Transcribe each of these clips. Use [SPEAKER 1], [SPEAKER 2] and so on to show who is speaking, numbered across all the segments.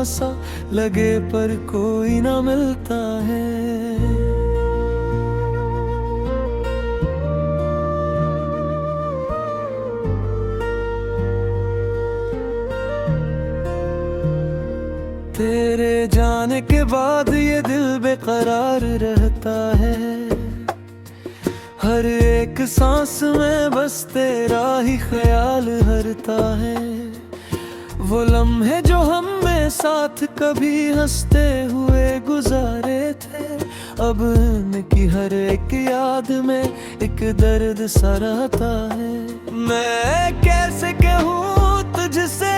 [SPEAKER 1] सा लगे पर कोई ना मिलता है। तेरे जाने के बाद ये दिल बेकरार रहता है। हर एक सांस में बस तेरा ही ख्याल हरता है। वो लम्हे जो हमें साथ कभी हंसते हुए गुजारे थे, अब उनकी हर एक याद में एक दर्द सा रहता है। मैं कैसे कहूँ तुझसे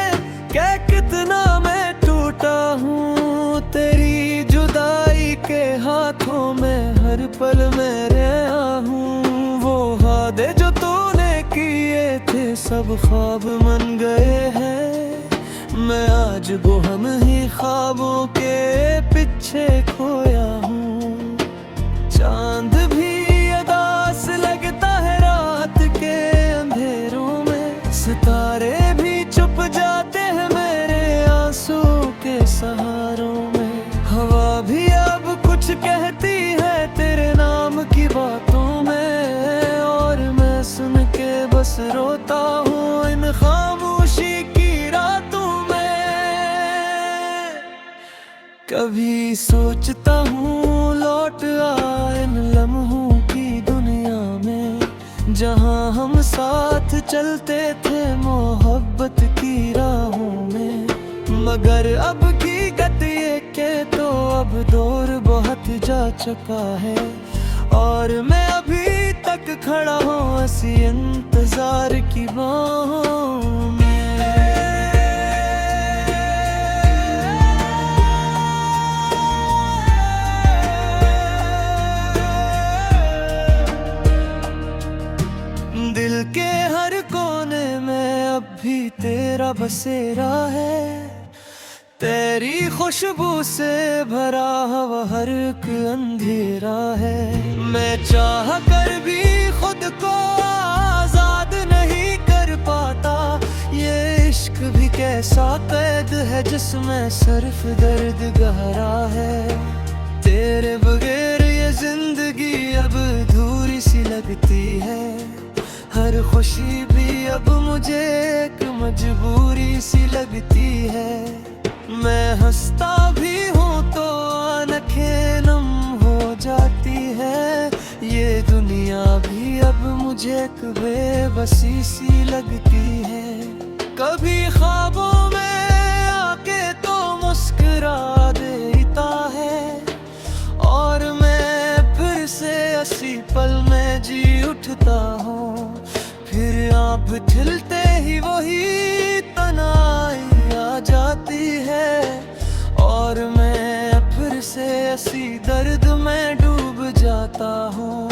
[SPEAKER 1] क्या कितना मैं टूटा हूँ, तेरी जुदाई के हाथों में हर पल मैं रहा हूँ। वो वादे जो तूने किए थे सब ख्वाब बन गए हैं। मैं आज वो हम ही ख्वाबों के पीछे खोया हूँ। चांद भी उदास लगता है रात के अंधेरों में, सितारे भी चुप जाते हैं मेरे आंसू के सहारों में। हवा भी अब कुछ कहती है तेरे नाम की बातों में, और मैं सुन के बस रोता हूँ इन खामोशी की रातों में। कभी सोचता हूँ लौट आए इन लम्हों की दुनिया में, जहाँ हम साथ चलते थे मोहब्बत की राहों में। मगर अब की गति के तो अब दौर बहुत जा चुका है, और मैं अभी तक खड़ा हूँ ऐसी इंतजार की बाहों में। दिल के हर कोने में अब भी तेरा बसेरा है। तेरी खुशबू से भरा हवा हर एक अंधेरा है। मैं चाह कर भी खुद को आजाद नहीं कर पाता। ये इश्क भी कैसा कैद है जिसमें सिर्फ दर्द गहरा है। तेरे बगैर ये जिंदगी अब अधूरी सी लगती है। हर खुशी भी अब मुझे एक मजबूरी सी लगती है। मैं हंसता भी हूँ तो आँखें नम हो जाती है। ये दुनिया भी अब मुझे एक बेबसी सी लगती है। कभी ख्वाबों में आके तो मुस्कुरा देता है, और मैं फिर से इसी पल में जी उठता हूँ। फिर आप खिलते ही वही तन्हाई आ जाती है, और मैं फिर से इसी दर्द में डूब जाता हूँ।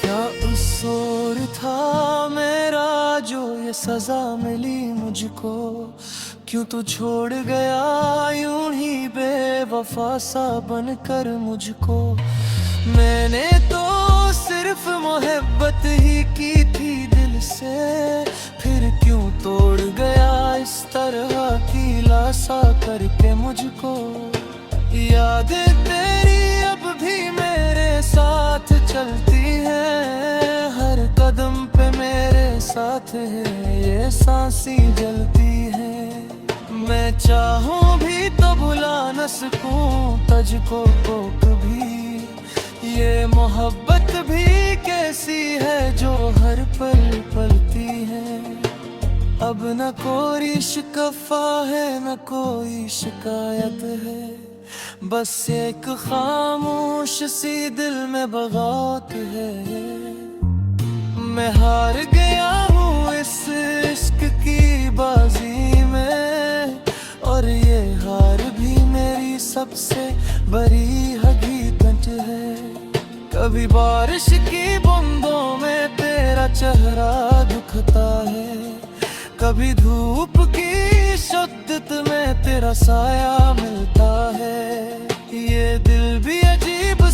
[SPEAKER 1] क्या कसूर था मेरा जो ये सजा मिली मुझको, क्यों तू छोड़ गया यूं ही बेवफा सा बनकर मुझको। मैंने तो सिर्फ मोहब्बत ही की थी दिल से, फिर क्यों तोड़ गया इस तरह की लासा करके मुझको। यादें तेरी अब भी मेरे साथ चलती हैं, हर कदम पे मेरे साथ है ये सांसें जलती है। मैं चाहूँ भी तो भुला न सकूँ तुझको कभी। ये मोहब्बत भी कैसी है जो हर पल पलती है। अब न कोई शिकवा है न कोई शिकायत है, बस एक खामोश सी दिल में बगावत है। मैं हार गया हूँ इस इश्क की बाजी में, और ये हार भी मेरी सबसे बड़ी हकीकत है। कभी बारिश की बूंदों में तेरा चेहरा दिखता है, कभी धूप की शिद्दत में तेरा साया मिलता है। ये दिल भी अजीब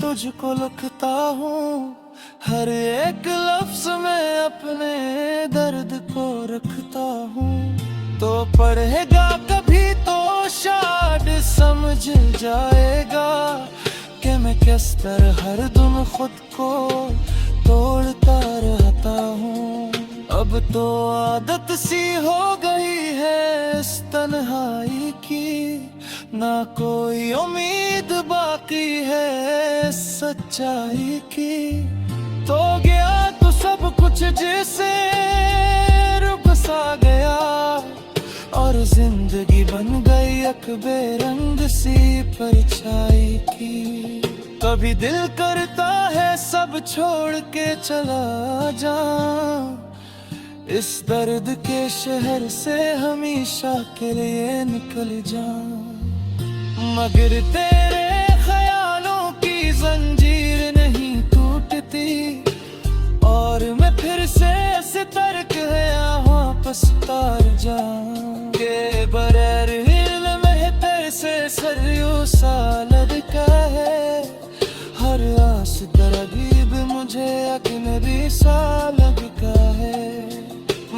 [SPEAKER 1] तुझको लिखता हूँ, हर एक लफ्ज में अपने दर्द को रखता हूँ। तो पढ़ेगा कभी तो शायद समझ जाएगा कि मैं किस तरह हर दिन खुद को तोड़ता रहता हूँ। अब तो आदत सी हो गई है इस तन्हाई की, ना कोई उम्मीद बाकी है इस सच्चाई की। तो गया तो सब कुछ जैसे रुक सा गया, और जिंदगी बन गई एक बेरंग सी परछाई की। कभी दिल करता है सब छोड़ के चला जाऊं, इस दर्द के शहर से हमेशा के लिए निकल जाऊं। मगर तेरे ख्यालों की जंजीर नहीं टूटती, और मैं फिर से तरक गया वापस तार जाऊं। के बगैर हिल में तेरे से सरयू सा लड़का है, हर आस दरगीब मुझे अजनबी सा लगता है।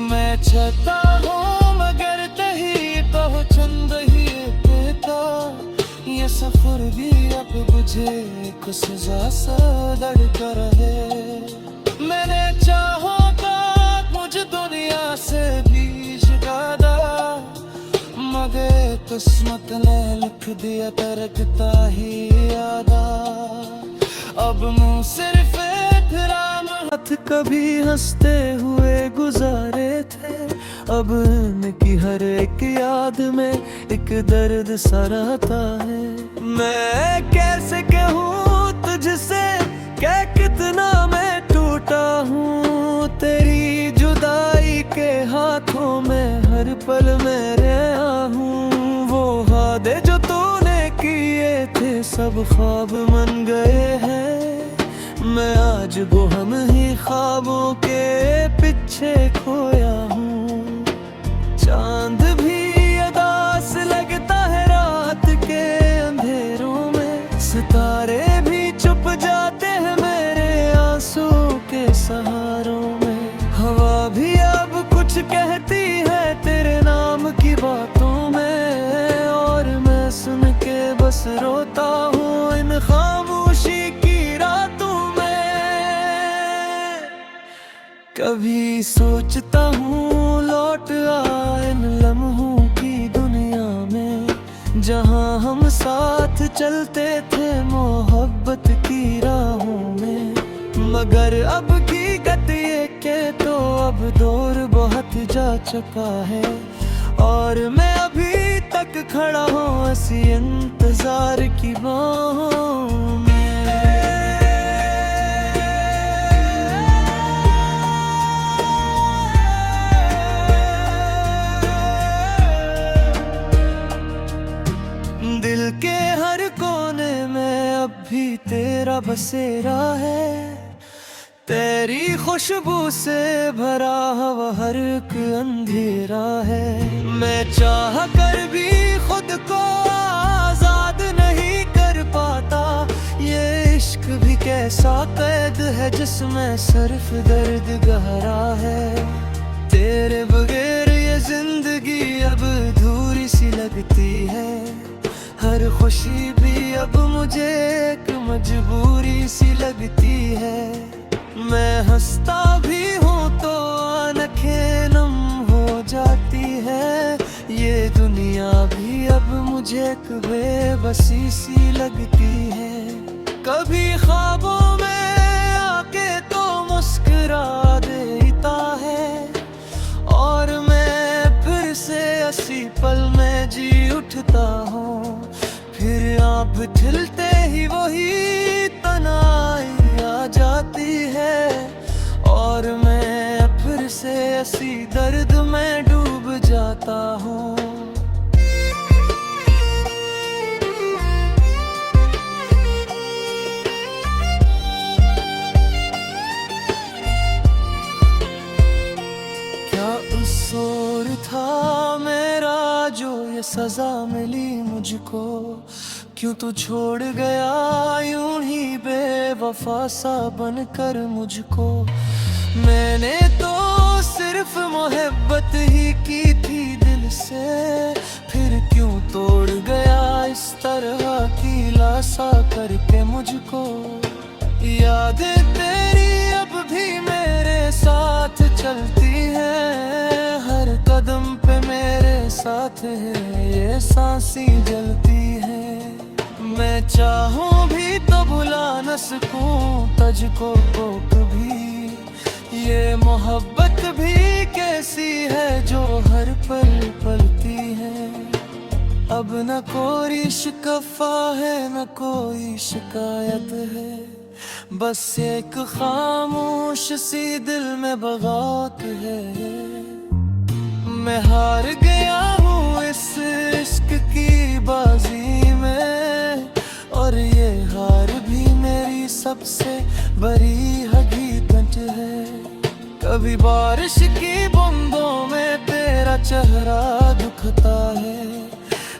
[SPEAKER 1] मैं चाहता हूँ मगर तही तो चंद ही था, ये सफर भी अब मुझे एक सजा सा लड़का रहे। मैंने चाहा था मुझे दुनिया से भी ज्यादा, मगर किस्मत ने लिख दिया तरकता ही यादा। अब मुँह सिर्फ एहतराम हाथ कभी हंसते हुए गुजारे थे, अब इनकी हर एक याद में एक दर्द सा रहता है। मैं कैसे कहूँ तुझसे क्या कितना मैं टूटा हूँ, तेरी जुदाई के हाथों में हर पल में रहा हूँ। वो वादे जो तूने किए थे सब ख्वाब बन गए हैं, मैं आज वो हम ही ख्वाबों के पीछे खोया हूँ। चांद भी अदास लगता है रात के अंधेरों में, सितारे भी चुप जाते हैं मेरे आंसू के सहारों में। हवा भी अब कुछ कहती है तेरे नाम की बातों में, और मैं सुन के बस रोता हूँ इन खामोशी की रातों में। कभी सोचता हूँ लौट आए इन लम्हों की दुनिया में, जहाँ हम साथ चलते थे मोहब्बत की राहों में। मगर अब की गति ये के तो अब दौर बहुत जा चुका है, और मैं अभी तक खड़ा हूँ ऐसी इंतजार की बाहों में। दिल के हर कोने में अब भी तेरा बसेरा है, तेरी खुशबू से भरा हवा हर एक अंधेरा है। मैं चाह कर भी खुद को आजाद नहीं कर पाता, ये इश्क भी कैसा कैद है जिसमें सिर्फ दर्द गहरा है। तेरे बगैर ये जिंदगी अब अधूरी सी लगती है, हर खुशी भी अब मुझे एक मजबूरी सी लगती है। मैं हंसता भी हूँ तो आँखें नम हो जाती है, ये दुनिया भी अब मुझे एक बेबसी सी लगती है। कभी ख्वाबों में आके तो मुस्कुरा देता है, और मैं फिर से इसी पल में जी उठता हूँ। फिर आप खिलते ही वही तन्हाई आ जाती है, और मैं फिर से इसी दर्द में डूब जाता हूँ। क्या कसूर था मेरा जो ये सजा मिली मुझको, क्यों तू छोड़ गया यूं ही बेवफा सा बनकर मुझको। मैंने तो सिर्फ मोहब्बत ही की थी दिल से, फिर क्यों तोड़ गया इस तरह की लासा करके मुझको। यादें तेरी अब भी मेरे साथ चलती है, हर कदम पे मेरे साथ है ये सांसें जलती है। मैं चाहूं भी तो भुला न सकूं तुझको कभी, ये मोहब्बत भी कैसी है जो हर पल पलती है। अब न कोई शिकवा है न कोई शिकायत है, बस एक खामोश सी दिल में बगावत है। मैं हार गया हूँ इस इश्क की बाजी में, और ये हार भी मेरी सबसे बड़ी हकीकत है। कभी बारिश की बूंदों में तेरा चेहरा दुखता है,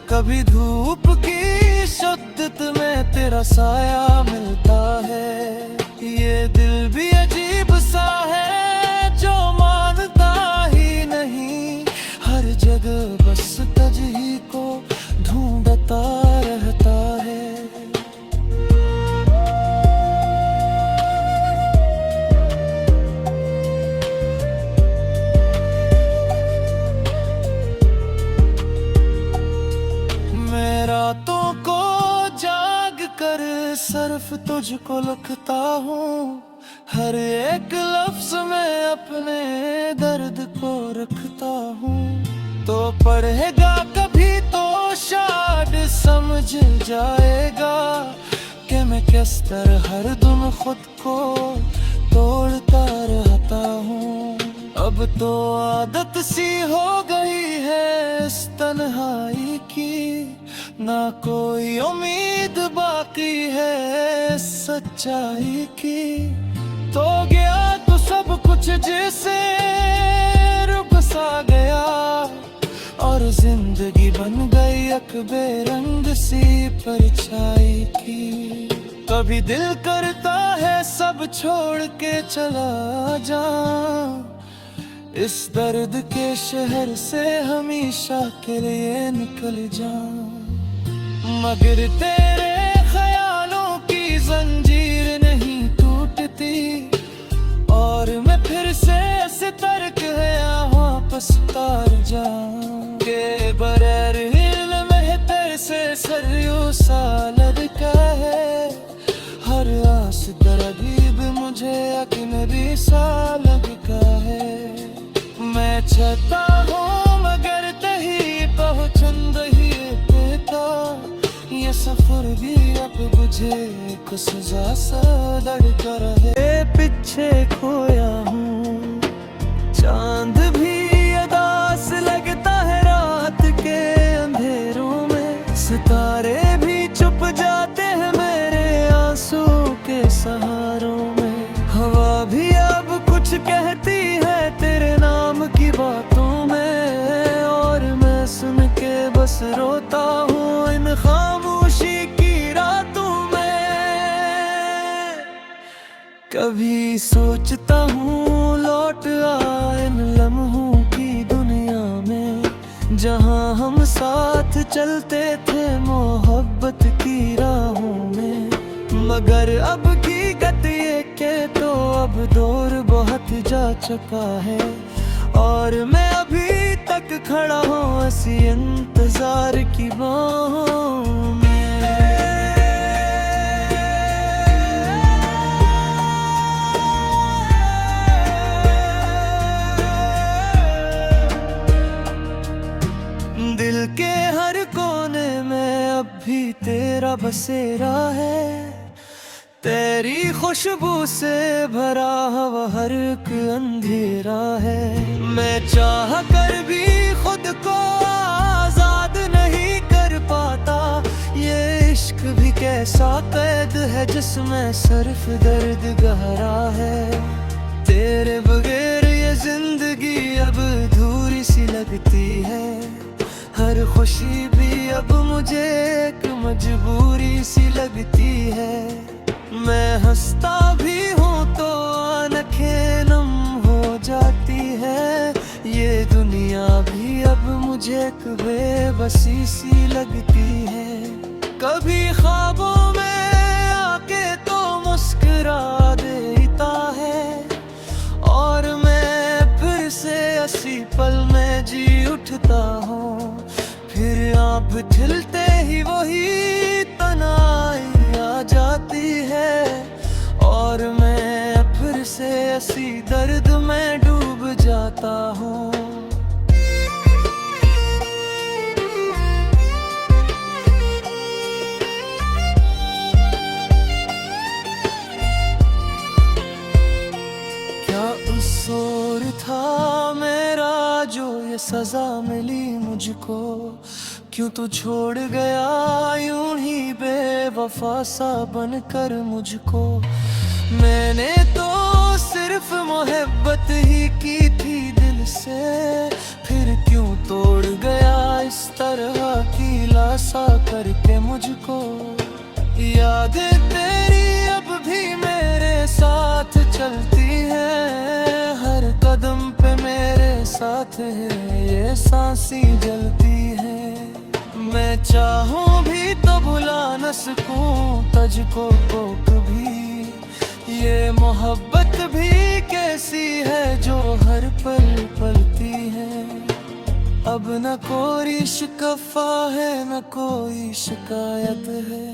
[SPEAKER 1] कभी धूप की शिद्दत में तेरा साया मिलता है। ये दिल भी अजीब सा है जो मानता ही नहीं, हर जगह बस तुझी को ढूंढता रहता है। रातों को जाग कर सिर्फ तुझको लिखता हूँ, हर एक लफ्ज में अपने दर्द को रखता हूँ। तो पढ़ेगा कभी तो शायद समझ जाएगा कि मैं किस तरह हर दिन खुद को तोड़ता रहता हूँ। अब तो आदत सी हो गई है इस तन्हाई की, ना कोई उम्मीद बाकी है सच्चाई की। तो गया तो सब कुछ जैसे रुक सा गया, और जिंदगी बन गई एक बेरंग सी परछाई की। कभी दिल करता है सब छोड़ के चला जाऊं, इस दर्द के शहर से हमेशा के लिए निकल जाऊं। मगर तेरे ख्यालों की जंजीर नहीं टूटती, और मैं फिर से ऐसे तर्क गया वापस तार जाऊं। के बगैर इल्म मेहतर से सरयू सा लड़का है, हर आस तरगीब मुझे अकनबी सा लगता है। मैं चाहता हूँ मगर तही पहुँचन रही पेता, ये सफर भी अब मुझे कुछ सजा सा लड़का रहे। पीछे खोया हूँ चांद भी अदास लगता है रात के अंधेरों में, सितारे भी चुप जाते हैं मेरे आंसू के सहारों में। हवा भी अब कुछ कहती है तेरे नाम की बातों में, और मैं सुन के बस रोता हूँ इन खामोशी की रातों में। कभी सोचता हूँ लौट आए इन लम्हों की दुनिया में, जहाँ हम साथ चलते थे मोहब्बत की राहों में। मगर अब की गति के तो अब दौर बहुत जा चुका है, और मैं अभी तक खड़ा हूँ ऐसी इंतजार की बाहों में। दिल के हर कोने में अब भी तेरा बसेरा है, तेरी खुशबू से भरा हवा हर एक अंधेरा है। मैं चाह कर भी खुद को आजाद नहीं कर पाता, ये इश्क भी कैसा कैद है जिसमें सिर्फ दर्द गहरा है। तेरे बगैर ये जिंदगी अब अधूरी सी लगती है, हर खुशी भी अब मुझे एक मजबूरी सी लगती है। मैं हंसता भी हूँ तो आंखें नम हो जाती है। ये दुनिया भी अब मुझे एक बेबसी सी लगती है। कभी ख्वाबों में आके तो मुस्कुरा देता है, और मैं फिर से इसी पल में जी उठता हूँ। फिर आँख खिलते ही वही तन्हाई आ जाती है, और मैं फिर से इसी दर्द में डूब जाता हूँ। कसूर था मेरा जो ये सजा मिली मुझको, क्यों तू छोड़ गया यूं ही बेवफा सा बनकर मुझको। मैंने तो सिर्फ मोहब्बत ही की थी दिल से, फिर क्यों तोड़ गया इस तरह की लासा करके मुझको। यादें तेरी अब भी मेरे साथ चलती है, हर कदम पे मेरे साथ है ये सांसें जलती है। मैं चाहूं भी तो भुला न सकूं तुझको कभी। ये मोहब्बत भी कैसी है जो हर पल पलती है। अब न कोई शिकवा है न कोई शिकायत है,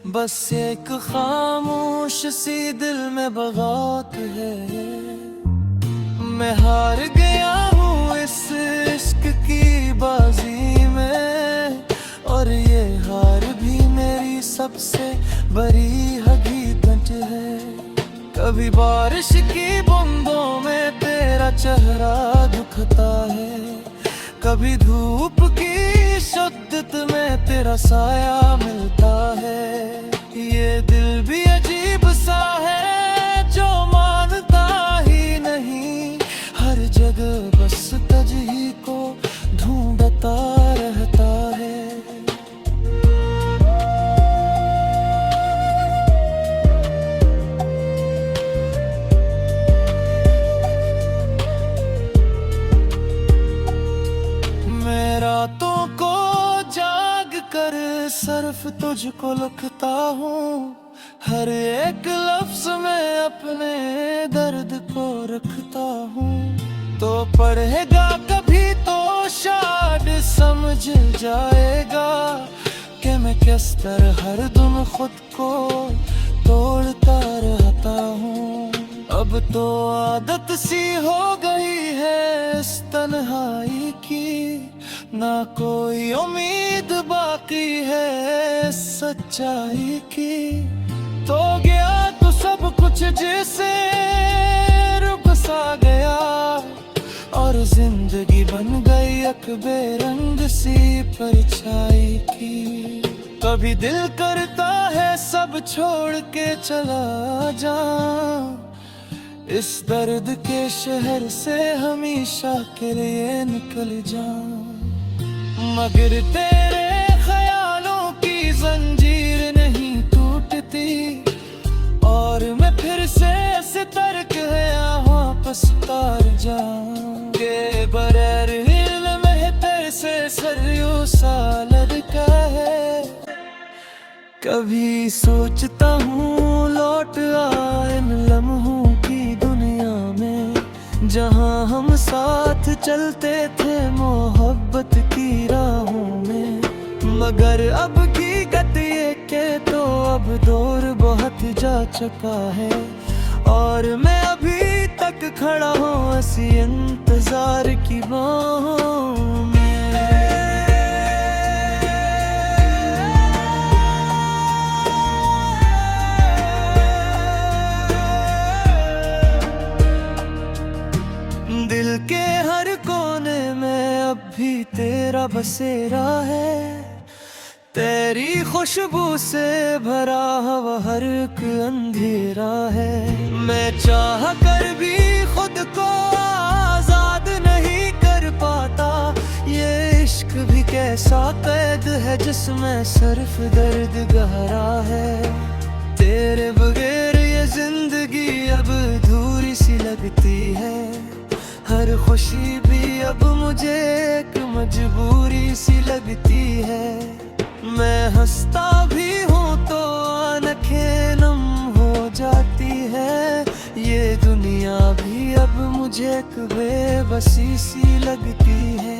[SPEAKER 1] बस एक खामोश सी दिल में बगावत है। मैं हार गया हूँ इस इश्क की बाजी में, और ये हार भी मेरी सबसे बड़ी हकीकत है। कभी बारिश की बूंदों में तेरा चेहरा दिखता है, कभी धूप की शिद्दत में तेरा साया मिलता है। ये दिल भी अजीब सा है जो मानता ही नहीं, हर जगह बस तुझ ही को ढूंढता रहता है। रातों को जाग कर सिर्फ तुझको लिखता हूँ, हर एक लफ्ज में अपने दर्द को रखता हूँ। तो पढ़ेगा कभी तो शायद समझ जाएगा कि मैं किस तरह हर दिन खुद को तोड़ता रहता हूँ। अब तो आदत सी हो गई है इस तन्हाई की, ना कोई उम्मीद बाकी है इस सच्चाई की। तो गया तो सब कुछ जैसे रुक सा गया, और जिंदगी बन गई एक बेरंग सी परछाई की। कभी दिल करता है सब छोड़ के चला जाऊं, इस दर्द के शहर से हमेशा के लिए निकल जाऊं। मगर तेरे ख्यालों की जंजीर नहीं टूटती, और मैं फिर से तरक गया वापस तार जाऊं। के बगैर हिल में तेरे से सरयू सा लड़का है। कभी सोचता हूँ लौट आए इन लम्हों की दुनिया में, जहाँ हम साथ चलते थे मोहब्बत की राहों में। मगर अब की गति के तो अब दौर बहुत जा चुका है, और मैं अभी तक खड़ा हूँ इसी इंतजार की बाहों में। दिल के हर कोने में अब भी तेरा बसेरा है, तेरी खुशबू से भरा हवा हर एक अंधेरा है। मैं चाह कर भी खुद को आजाद नहीं कर पाता, ये इश्क भी कैसा कैद है है जिसमें सिर्फ दर्द गहरा है। तेरे बगैर ये जिंदगी अब अधूरी सी लगती है। हर खुशी भी अब मुझे एक मजबूरी सी लगती है। मैं हंसता भी हूँ तो आंखें नम हो जाती है। ये दुनिया भी अब मुझे एक बेबसी सी लगती है।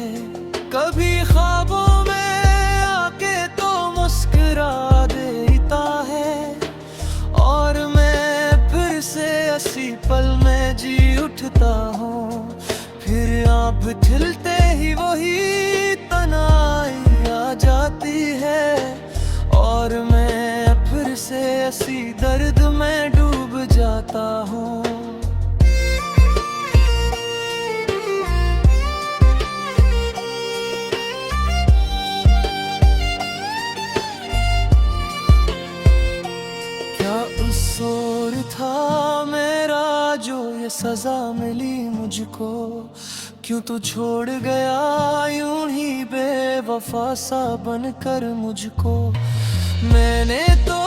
[SPEAKER 1] कभी ख्वाबों में आके तो मुस्कुरा देता है, और मैं फिर से इसी पल में जी उठता हूँ। फिर आँख खिलते ही वही तन्हाई आ जाती है, और मैं फिर से इसी दर्द में डूब जाता हूँ। कसूर था मेरा जो ये सजा मिली मुझको, क्यों तू छोड़ गया यूं ही बेवफा सा बनकर मुझको। मैंने तो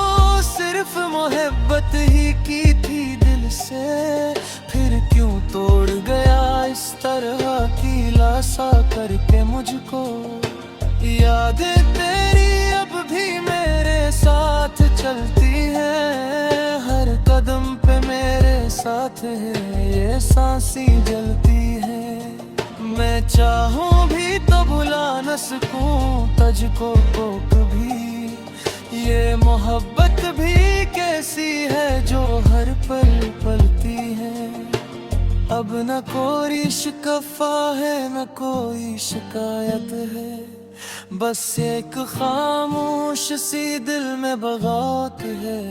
[SPEAKER 1] सिर्फ मोहब्बत ही की थी दिल से, फिर क्यों तोड़ गया इस तरह की लासा करके मुझको। यादें तेरी अब भी मेरे साथ चलती है, हर कदम पे मेरे साथ है ये सांसें जलती है। मैं चाहूं भी तो भुला न सकूं तुझको कभी। ये मोहब्बत भी कैसी है जो हर पल पलती है। अब न कोई शिकवा है न कोई शिकायत है, बस एक खामोश सी दिल में बगावत है।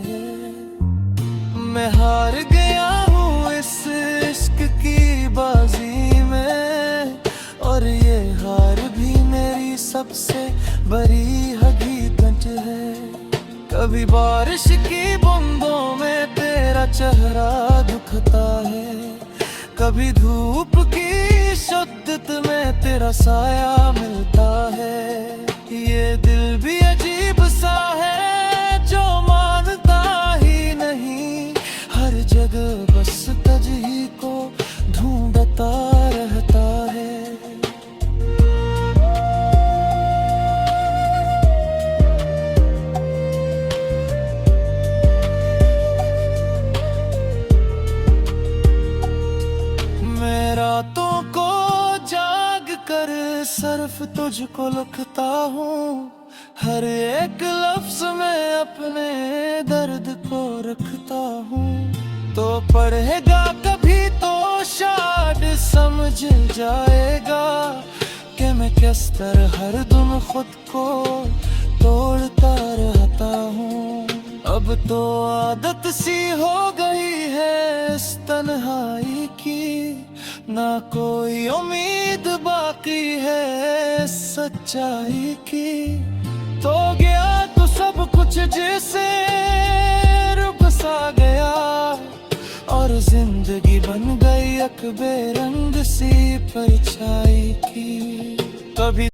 [SPEAKER 1] मैं हार गया हूँ इस इश्क की बाजी में, और ये हार भी मेरी सबसे बड़ी हकीकत है। कभी बारिश की बूंदों में तेरा चेहरा दुखता है, कभी धूप की शिद्दत में तेरा साया मिलता है। ये दिल भी अजीब सा है जो मानता ही नहीं, हर जगह बस तुझ ही को ढूंढता रहता है। मैं रातों को जाग कर सिर्फ तुझको लिखता हूँ, हर एक लफ्ज में अपने दर्द को रखता हूँ। तो पढ़ेगा कभी तो शायद समझ जाएगा कि मैं किस तरह हर दिन खुद को तोड़ता रहता हूँ। अब तो आदत सी हो गई है इस तन्हाई की, ना कोई उम्मीद बाकी है सच्चाई की। तो गया तो सब कुछ जैसे रुक सा गया, और जिंदगी बन गई एक बेरंग सी परछाई की। कभी